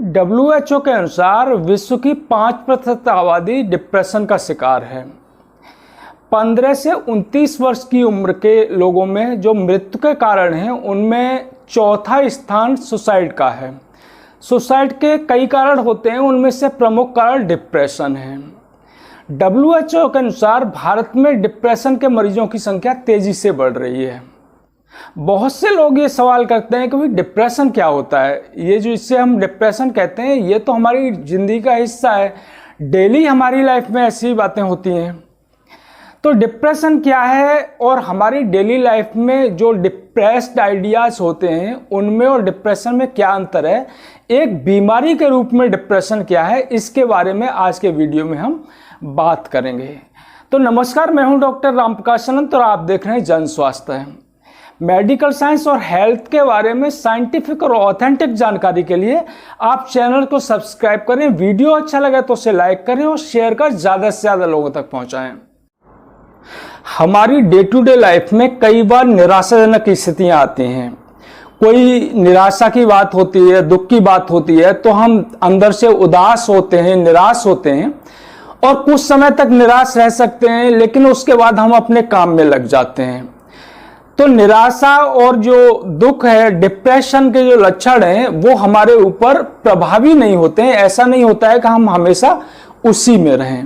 WHO के अनुसार विश्व की 5% आबादी डिप्रेशन का शिकार है। 15 से 29 वर्ष की उम्र के लोगों में जो मृत्यु के कारण हैं उनमें चौथा स्थान सुसाइड का है। सुसाइड के कई कारण होते हैं, उनमें से प्रमुख कारण डिप्रेशन है। WHO के अनुसार भारत में डिप्रेशन के मरीजों की संख्या तेजी से बढ़ रही है। बहुत से लोग ये सवाल करते हैं कि भाई डिप्रेशन क्या होता है। ये जो इससे हम डिप्रेशन कहते हैं ये तो हमारी ज़िंदगी का हिस्सा है, डेली हमारी लाइफ में ऐसी बातें होती हैं। तो डिप्रेशन क्या है और हमारी डेली लाइफ में जो डिप्रेस्ड आइडियाज़ होते हैं उनमें और डिप्रेशन में क्या अंतर है, एक बीमारी के रूप में डिप्रेशन क्या है, इसके बारे में आज के वीडियो में हम बात करेंगे। तो नमस्कार, मैं हूं डॉक्टर रामप्रकाश अनंत और आप देख रहे हैं जन स्वास्थ्य। मेडिकल साइंस और हेल्थ के बारे में साइंटिफिक और ऑथेंटिक जानकारी के लिए आप चैनल को सब्सक्राइब करें। वीडियो अच्छा लगे तो उसे लाइक करें और शेयर कर ज़्यादा से ज़्यादा लोगों तक पहुंचाएं। हमारी डे टू डे लाइफ में कई बार निराशाजनक स्थितियां आती हैं। कोई निराशा की बात होती है, दुख की बात होती है, तो हम अंदर से उदास होते हैं, निराश होते हैं और कुछ समय तक निराश रह सकते हैं, लेकिन उसके बाद हम अपने काम में लग जाते हैं। तो निराशा और जो दुख है, डिप्रेशन के जो लक्षण हैं वो हमारे ऊपर प्रभावी नहीं होते हैं। ऐसा नहीं होता है कि हम हमेशा उसी में रहें।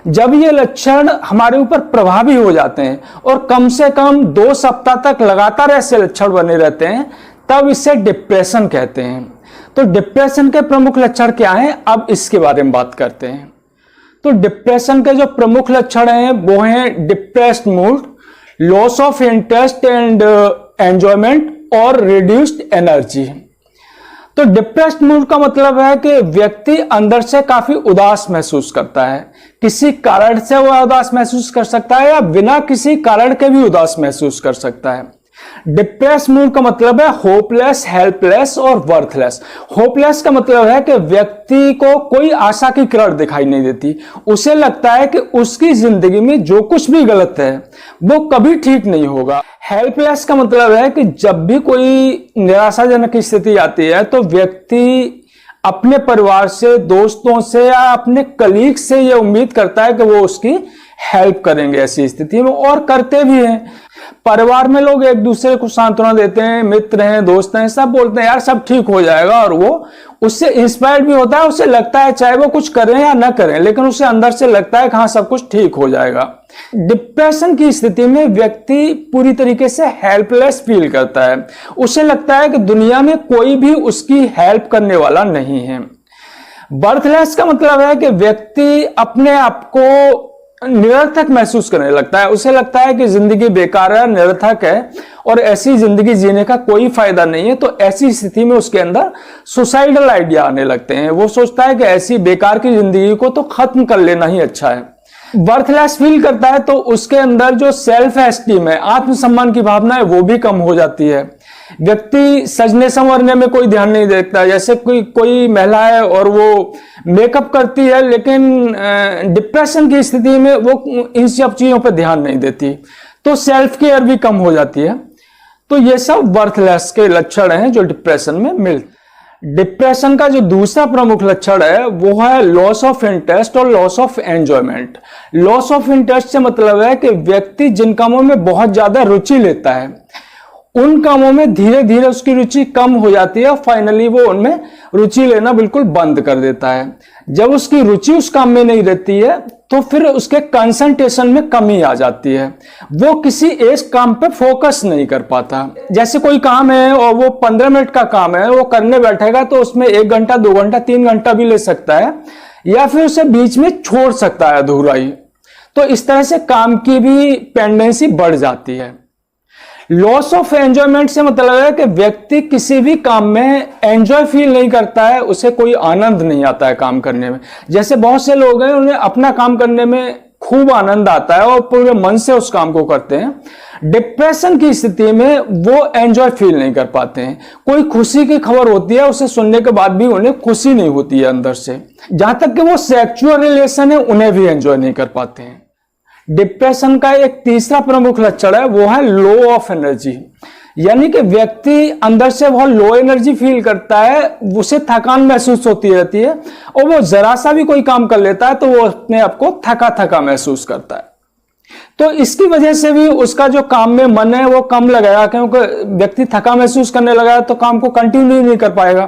जब ये लक्षण हमारे ऊपर प्रभावी हो जाते हैं और कम से कम 2 सप्ताह तक लगातार ऐसे लक्षण बने रहते हैं, तब इसे डिप्रेशन कहते हैं। तो डिप्रेशन के प्रमुख लक्षण क्या हैं, अब इसके बारे में बात करते हैं। तो डिप्रेशन के जो प्रमुख लक्षण हैं वो हैं depressed mood, loss of interest and enjoyment और रिड्यूस्ड एनर्जी। तो डिप्रेस्ड मूड का मतलब है कि व्यक्ति अंदर से काफी उदास महसूस करता है। किसी कारण से वह उदास महसूस कर सकता है या बिना किसी कारण के भी उदास महसूस कर सकता है। डिप्रेस्ड मूड का मतलब है होपलेस, हेल्पलेस और वर्थलेस। होपलेस का मतलब है कि व्यक्ति को कोई आशा की किरण दिखाई नहीं देती। उसे लगता है कि उसकी जिंदगी में जो कुछ भी गलत है वो कभी ठीक नहीं होगा। हेल्पलेस का मतलब है कि जब भी कोई निराशाजनक स्थिति आती है तो व्यक्ति अपने परिवार से, दोस्तों से या अपने कलीग से यह उम्मीद करता है कि वो उसकी हेल्प करेंगे ऐसी स्थिति में, और करते भी हैं। परिवार में लोग एक दूसरे को सांत्वना देते हैं, मित्र हैं, दोस्त हैं, सब बोलते हैं यार सब ठीक हो जाएगा, और वो उससे इंस्पायर्ड भी होता है। उसे लगता है चाहे वो कुछ करें या ना करें, लेकिन उसे अंदर से लगता है कि हाँ सब कुछ ठीक हो जाएगा। डिप्रेशन की स्थिति में व्यक्ति पूरी तरीके से हेल्पलेस फील करता है। उसे लगता है कि दुनिया में कोई भी उसकी हेल्प करने वाला नहीं है। बर्थलेस का मतलब है कि व्यक्ति अपने आप को निरर्थक महसूस करने लगता है। उसे लगता है कि जिंदगी बेकार है, निरर्थक है और ऐसी जिंदगी जीने का कोई फायदा नहीं है। तो ऐसी स्थिति में उसके अंदर सुसाइडल आइडिया आने लगते हैं। वो सोचता है कि ऐसी बेकार की जिंदगी को तो खत्म कर लेना ही अच्छा है। बर्थलेस फील करता है तो उसके अंदर जो सेल्फ एस्टीम है, आत्मसम्मान की भावना है, वो भी कम हो जाती है। व्यक्ति सजने संवरने में कोई ध्यान नहीं देता। जैसे कोई महिला है और वो मेकअप करती है, लेकिन डिप्रेशन की स्थिति में वो इन सब चीजों पर ध्यान नहीं देती, तो सेल्फ केयर भी कम हो जाती है। तो ये सब बर्थलेस के लक्षण हैं जो डिप्रेशन में मिलते। डिप्रेशन का जो दूसरा प्रमुख लक्षण है वो है लॉस ऑफ इंटरेस्ट और loss of enjoyment. Loss of interest से मतलब है कि व्यक्ति जिन कामों में बहुत ज्यादा रुचि लेता है उन कामों में धीरे धीरे उसकी रुचि कम हो जाती है और फाइनली वो उनमें रुचि लेना बिल्कुल बंद कर देता है। जब उसकी रुचि उस काम में नहीं रहती है तो फिर उसके कंसंट्रेशन में कमी आ जाती है। वो किसी एक काम पे फोकस नहीं कर पाता। जैसे कोई काम है और वो 15 मिनट का काम है, वो करने बैठेगा तो उसमें 1 घंटा, 2 घंटा, 3 घंटा भी ले सकता है या फिर उसे बीच में छोड़ सकता है अधूरा ही। तो इस तरह से काम की भी पेंडेंसी बढ़ जाती है। लॉस ऑफ एंजॉयमेंट से मतलब है कि व्यक्ति किसी भी काम में एंजॉय फील नहीं करता है, उसे कोई आनंद नहीं आता है काम करने में। जैसे बहुत से लोग हैं उन्हें अपना काम करने में खूब आनंद आता है और पूरे मन से उस काम को करते हैं। डिप्रेशन की स्थिति में वो एंजॉय फील नहीं कर पाते हैं। कोई खुशी की खबर होती है, उसे सुनने के बाद भी उन्हें खुशी नहीं होती है अंदर से। जहां तक कि वो सेक्सुअल रिलेशन है उन्हें भी एंजॉय नहीं कर पाते हैं। डिप्रेशन का एक तीसरा प्रमुख लक्षण है वो है लो ऑफ एनर्जी। यानी कि व्यक्ति अंदर से बहुत लो एनर्जी फील करता है, उसे थकान महसूस होती रहती है, और वो जरा सा भी कोई काम कर लेता है तो वो अपने आप को थका थका महसूस करता है। तो इसकी वजह से भी उसका जो काम में मन है वो कम लगेगा, क्योंकि व्यक्ति थका महसूस करने लगा तो काम को कंटिन्यू नहीं कर पाएगा।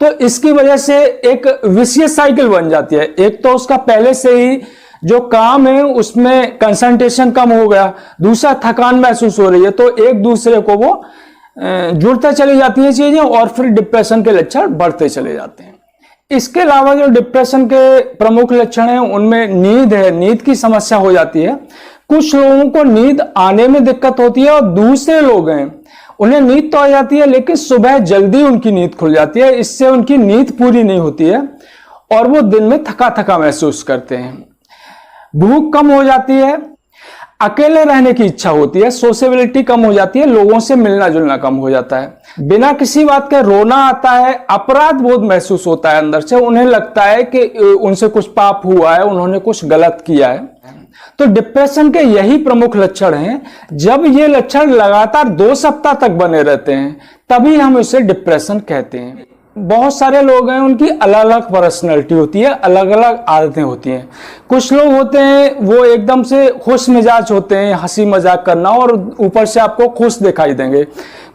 तो इसकी वजह से एक विशियस साइकिल बन जाती है। एक तो उसका पहले से ही जो काम है उसमें कंसंट्रेशन कम हो गया, दूसरा थकान महसूस हो रही है, तो एक दूसरे को वो जुड़ते चली जाती है चीजें, और फिर डिप्रेशन के लक्षण बढ़ते चले जाते हैं। इसके अलावा जो डिप्रेशन के प्रमुख लक्षण हैं उनमें नींद है, नींद की समस्या हो जाती है। कुछ लोगों को नींद आने में दिक्कत होती है, और दूसरे लोग हैं उन्हें नींद तो आ जाती है लेकिन सुबह जल्दी उनकी नींद खुल जाती है, इससे उनकी नींद पूरी नहीं होती है और वो दिन में थका थका महसूस करते हैं। भूख कम हो जाती है, अकेले रहने की इच्छा होती है, सोशेबिलिटी कम हो जाती है, लोगों से मिलना जुलना कम हो जाता है, बिना किसी बात के रोना आता है, अपराध बोध महसूस होता है अंदर से, उन्हें लगता है कि उनसे कुछ पाप हुआ है, उन्होंने कुछ गलत किया है। तो डिप्रेशन के यही प्रमुख लक्षण हैं। जब ये लक्षण लगातार 2 सप्ताह तक बने रहते हैं तभी हम इसे डिप्रेशन कहते हैं। बहुत सारे लोग हैं, उनकी अलग अलग पर्सनैलिटी होती है, अलग अलग आदतें होती हैं। कुछ लोग होते हैं वो एकदम से खुश मिजाज होते हैं, हंसी मजाक करना, और ऊपर से आपको खुश दिखाई देंगे।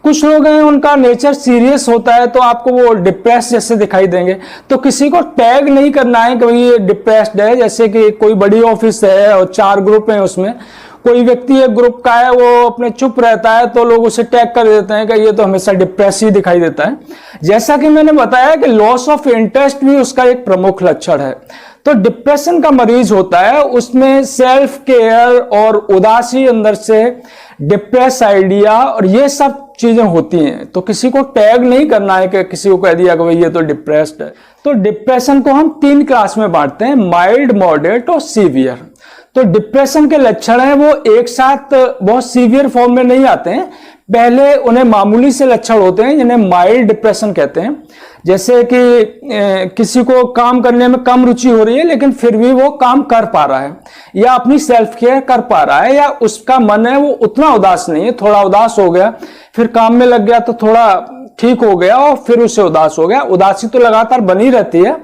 कुछ लोग हैं उनका नेचर सीरियस होता है तो आपको वो डिप्रेस जैसे दिखाई देंगे। तो किसी को टैग नहीं करना है कि ये डिप्रेस्ड है। जैसे कि कोई बड़ी ऑफिस है और 4 ग्रुप हैं, उसमें कोई व्यक्ति एक ग्रुप का है, वो अपने चुप रहता है तो लोग उसे टैग कर देते हैं कि ये तो हमेशा डिप्रेस ही दिखाई देता है। जैसा कि मैंने बताया कि लॉस ऑफ इंटरेस्ट भी उसका एक प्रमुख लक्षण है। तो डिप्रेशन का मरीज होता है, उसमें सेल्फ केयर और उदासी अंदर से, डिप्रेस आइडिया और ये सब चीजें होती हैं। तो किसी को टैग नहीं करना है कि किसी को कह दिया कि भाई ये तो डिप्रेस्ड है। तो डिप्रेशन को हम 3 क्लास में बांटते हैं, माइल्ड, मॉडरेट और सीवियर। तो डिप्रेशन के लक्षण हैं वो एक साथ बहुत सीवियर फॉर्म में नहीं आते हैं, पहले उन्हें मामूली से लक्षण होते हैं जिन्हें माइल्ड डिप्रेशन कहते हैं। जैसे कि किसी को काम करने में कम रुचि हो रही है लेकिन फिर भी वो काम कर पा रहा है, या अपनी सेल्फ केयर कर पा रहा है, या उसका मन है वो उतना उदास नहीं है, थोड़ा उदास हो गया, फिर काम में लग गया तो थोड़ा ठीक हो गया और फिर उससे उदास हो गया। उदासी तो लगातार बनी रहती है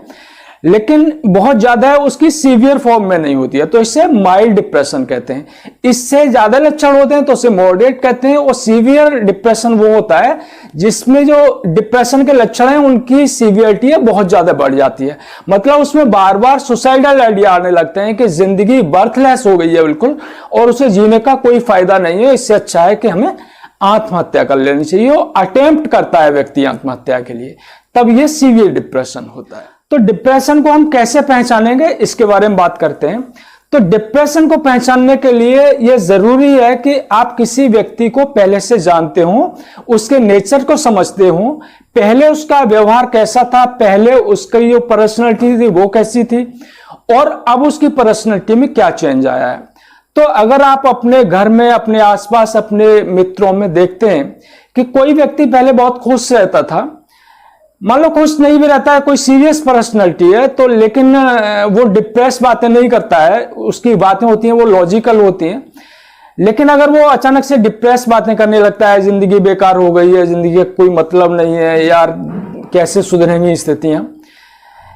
लेकिन बहुत ज्यादा है, उसकी सीवियर फॉर्म में नहीं होती है, तो इसे माइल्ड डिप्रेशन कहते हैं। इससे ज्यादा लक्षण होते हैं तो उसे मॉडरेट कहते हैं। और सीवियर डिप्रेशन वो होता है जिसमें जो डिप्रेशन के लक्षण हैं उनकी सीवियरिटी है बहुत ज्यादा बढ़ जाती है। मतलब उसमें बार बार सुसाइडल आइडिया आने लगते हैं कि जिंदगी बर्थलेस हो गई है बिल्कुल, और उसे जीने का कोई फायदा नहीं है, इससे अच्छा है कि हमें आत्महत्या कर लेनी चाहिए। वो अटेम्प्ट करता है व्यक्ति आत्महत्या के लिए, तब ये सीवियर डिप्रेशन होता है। तो डिप्रेशन को हम कैसे पहचानेंगे इसके बारे में बात करते हैं। तो डिप्रेशन को पहचानने के लिए यह जरूरी है कि आप किसी व्यक्ति को पहले से जानते हो, उसके नेचर को समझते हो, पहले उसका व्यवहार कैसा था, पहले उसकी जो पर्सनैलिटी थी वो कैसी थी, और अब उसकी पर्सनैलिटी में क्या चेंज आया है। तो अगर आप अपने घर में, अपने आसपास, अपने मित्रों में देखते हैं कि कोई व्यक्ति पहले बहुत खुश रहता था, मान लो खुश नहीं भी रहता है, कोई सीरियस पर्सनैलिटी है तो, लेकिन वो डिप्रेस बातें नहीं करता है, उसकी बातें होती हैं वो लॉजिकल होती हैं, लेकिन अगर वो अचानक से डिप्रेस बातें करने लगता है, जिंदगी बेकार हो गई है, जिंदगी का कोई मतलब नहीं है, यार कैसे सुधरेंगी स्थितियां,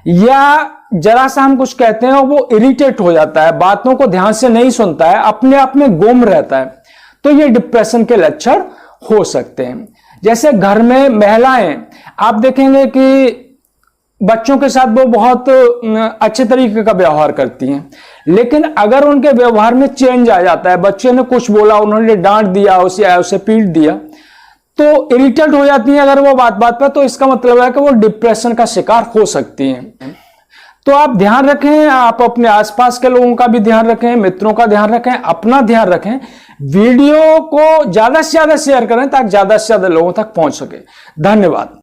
या जरा सा हम कुछ कहते हैं और वो इरिटेट हो जाता है, बातों को ध्यान से नहीं सुनता है, अपने आप में गुम रहता है, तो ये डिप्रेशन के लक्षण हो सकते हैं। जैसे घर में महिलाएं, आप देखेंगे कि बच्चों के साथ वो बहुत अच्छे तरीके का व्यवहार करती हैं, लेकिन अगर उनके व्यवहार में चेंज आ जाता है, बच्चे ने कुछ बोला, उन्होंने डांट दिया, उसे पीट दिया, तो इरिटेट हो जाती हैं अगर वो बात बात पर, तो इसका मतलब है कि वो डिप्रेशन का शिकार हो सकती हैं। तो आप ध्यान रखें, आप अपने आसपास के लोगों का भी ध्यान रखें, मित्रों का ध्यान रखें, अपना ध्यान रखें, वीडियो को ज्यादा से ज्यादा शेयर करें ताकि ज्यादा से ज्यादा लोगों तक पहुंच सके। धन्यवाद।